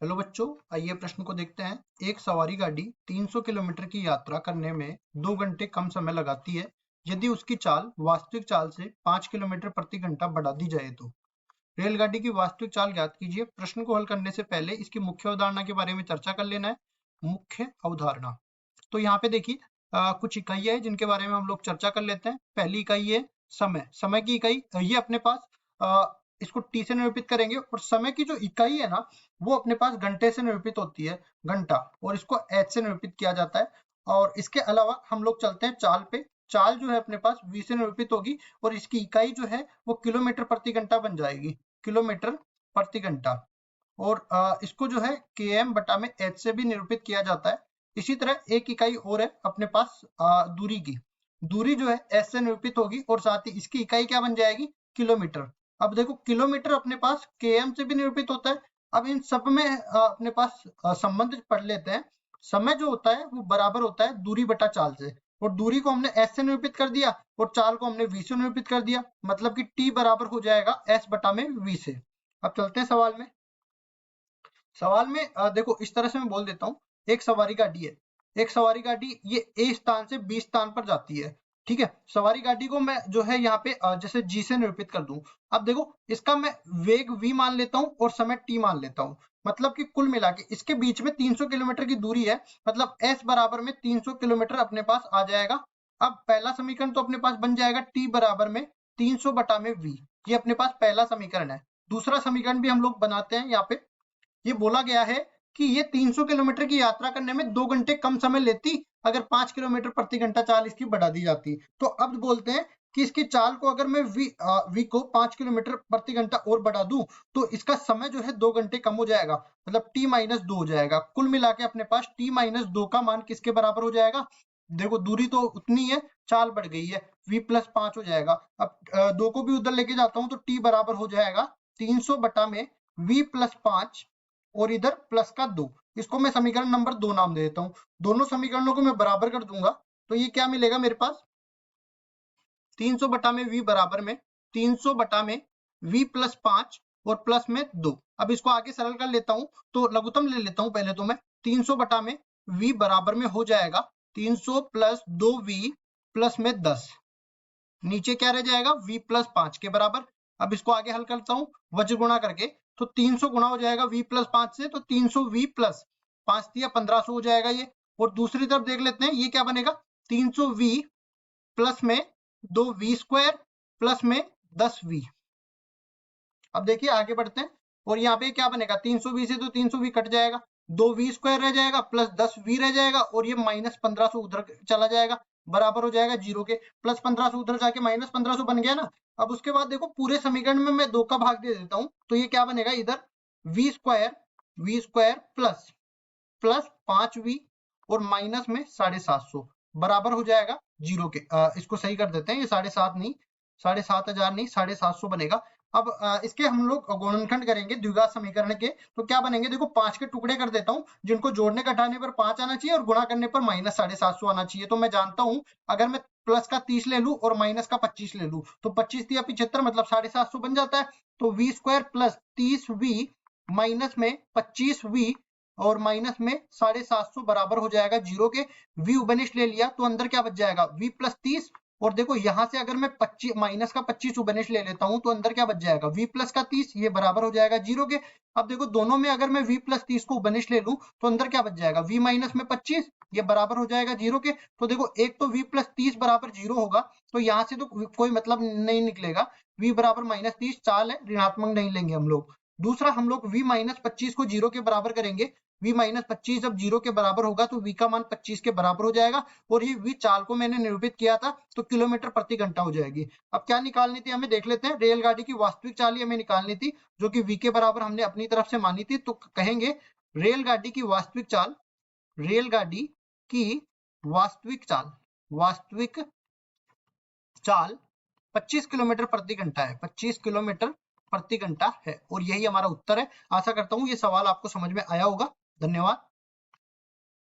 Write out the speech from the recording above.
Hello बच्चों, आइए प्रश्न को देखते हैं। एक सवारी गाड़ी 300 किलोमीटर की यात्रा करने में 2 घंटे कम समय लगाती है यदि उसकी चाल वास्तविक चाल से 5 किलोमीटर प्रति घंटा बढ़ा दी जाए तो। रेलगाड़ी की वास्तविक चाल ज्ञात कीजिए। प्रश्न को हल करने से पहले इसकी मुख्य अवधारणा के बारे में चर्चा कर लेना है। मुख्य अवधारणा, तो यहाँ पे देखिए कुछ इकाइयां हैं जिनके बारे में हम लोग चर्चा कर लेते हैं। पहली इकाई है समय। समय की इकाई ये अपने पास इसको टी से निरूपित करेंगे और समय की जो इकाई है ना वो अपने पास घंटे से निरूपित होती है, घंटा, और इसको एच से निरूपित किया जाता है। और इसके अलावा हम लोग चलते हैं चाल पे। चाल जो है अपने पास वी से निरूपित होगी और इसकी इकाई जो है वो किलोमीटर प्रति घंटा बन जाएगी, किलोमीटर प्रति घंटा। और इसको जो है के एम बटा में एच से भी निरूपित किया जाता है। इसी तरह एक इकाई और है अपने पास दूरी की। दूरी जो है एस से निरूपित होगी और साथ ही इसकी इकाई क्या बन जाएगी, किलोमीटर। अब देखो किलोमीटर अपने पास केएम से भी निरूपित होता है। अब इन सब में अपने पास संबंध पढ़ लेते हैं। समय जो होता है वो बराबर होता है दूरी बटा चाल से, और दूरी को हमने एस से निरूपित कर दिया और चाल को हमने वी से निरूपित कर दिया, मतलब कि टी बराबर हो जाएगा एस बटा में वी से। अब चलते हैं सवाल में। सवाल में देखो इस तरह से मैं बोल देता हूँ। एक सवारी गाड़ी है। एक सवारी गाड़ी ये ए स्थान से बी स्थान पर जाती है। ठीक है, सवारी गाड़ी को मैं जो है यहाँ पे जैसे जी से निरूपित कर दूं। अब देखो इसका मैं वेग v मान लेता हूँ और समय t मान लेता हूँ। मतलब कि कुल मिला के इसके बीच में 300 किलोमीटर की दूरी है, मतलब s बराबर में 300 किलोमीटर अपने पास आ जाएगा। अब पहला समीकरण तो अपने पास बन जाएगा t बराबर में 300 बटा में v। ये अपने पास पहला समीकरण है। दूसरा समीकरण भी हम लोग बनाते हैं। यहाँ पे ये बोला गया है कि ये 300 किलोमीटर की यात्रा करने में 2 घंटे कम समय लेती अगर 5 किलोमीटर प्रति घंटा चाल इसकी बढ़ा दी जाती। तो अब बोलते हैं कि इसकी चाल को अगर मैं वी को 5 किलोमीटर प्रति घंटा और बढ़ा दूं तो इसका समय जो है 2 घंटे कम हो जाएगा, मतलब t माइनस 2 हो जाएगा। कुल मिला के अपने पास t माइनस 2 का मान किसके बराबर हो जाएगा। देखो दूरी तो उतनी है, चाल बढ़ गई है, v प्लस 5 हो जाएगा। अब 2 को भी उधर लेके जाता हूं तो t बराबर हो जाएगा 300 बटा में v प्लस 5 और इधर प्लस का 2। इसको मैं समीकरण नंबर 2 नाम दे देता हूँ। दोनों समीकरणों को मैं बराबर कर दूंगा तो ये क्या मिलेगा मेरे पास, 300 बटा में v बराबर में 300 बटा में v प्लस 5 और प्लस में 2। अब इसको आगे सरल कर लेता हूं तो लघुत्तम ले लेता हूं पहले तो मैं। 300 बटा में v बराबर में हो जाएगा 300 प्लस 2v प्लस में 10। नीचे क्या रह जाएगा, v प्लस 5 के बराबर। अब इसको आगे हल करता हूँ वज्र गुणा करके, तो 300 गुणा हो जाएगा v प्लस 5 से, तो 300 v प्लस 5 दिया 1500 हो जाएगा ये। और दूसरी तरफ देख लेते हैं ये क्या बनेगा, 300 v प्लस में 2v स्क्वायर प्लस में 10v। अब देखिए आगे बढ़ते हैं और यहाँ पे क्या बनेगा, 320 से तो 320 कट जाएगा, 2v स्क्वायर रह जाएगा प्लस 10v रह जाएगा और ये माइनस 1500 उधर चला जाएगा, बराबर हो जाएगा 0 के। प्लस 1500 उधर जाके माइनस 1500 बन गया ना। अब उसके बाद देखो पूरे समीकरण में मैं 2 का भाग दे देता हूँ तो ये क्या बनेगा, इधर v square plus plus 5v और माइनस में 750 बराबर हो जाएगा 0 के। इसको सही कर देते हैं, ये 7,500 नहीं, 7,500 नहीं 750 बनेगा। अब इसके हम लोग गुणनखंड करेंगे द्विघात समीकरण के, तो क्या बनेंगे, देखो 5 के टुकड़े कर देता हूँ जिनको जोड़ने घटाने पर 5 आना चाहिए और गुणा करने पर माइनस 750 आना चाहिए। तो मैं जानता हूँ अगर मैं प्लस का 30 ले लूं और माइनस का 25 ले लूं तो 25 दिया 75 मतलब 750 बन जाता है। तो v square plus 30v minus में 25v और माइनस में 750 बराबर हो जाएगा 0 के। v उबनिश ले लिया तो अंदर क्या बच जाएगा, v प्लस 30, और देखो यहां से अगर मैं 25 माइनस का 25 उबनिश ले लेता हूं तो अंदर क्या बच जाएगा, v प्लस का 30, ये बराबर हो जाएगा 0 के। अब देखो दोनों में अगर मैं v प्लस 30 को उबनिश ले लूं तो अंदर क्या बच जाएगा, v माइनस में 25, ये बराबर हो जाएगा 0 के। तो देखो एक तो v प्लस 30 बराबर 0 होगा तो यहाँ से तो कोई मतलब नहीं निकलेगा, v बराबर माइनस 30 चाल है, ऋणात्मक नहीं लेंगे हम लोग। दूसरा हम लोग v माइनस 25 को 0 के बराबर करेंगे। v माइनस 25 जब 0 के बराबर होगा तो v का मान 25 के बराबर हो जाएगा और ये v चाल को मैंने निरूपित किया था तो किलोमीटर प्रति घंटा हो जाएगी। अब क्या निकालनी थी हमें देख लेते हैं, रेलगाड़ी की वास्तविक चाल ही हमें निकालनी थी जो कि v के बराबर हमने अपनी तरफ से मानी थी। तो कहेंगे रेलगाड़ी की वास्तविक चाल, रेलगाड़ी की वास्तविक चाल 25 किलोमीटर प्रति घंटा है, 25 किलोमीटर प्रति घंटा है और यही हमारा उत्तर है। आशा करता हूं ये सवाल आपको समझ में आया होगा। धन्यवाद।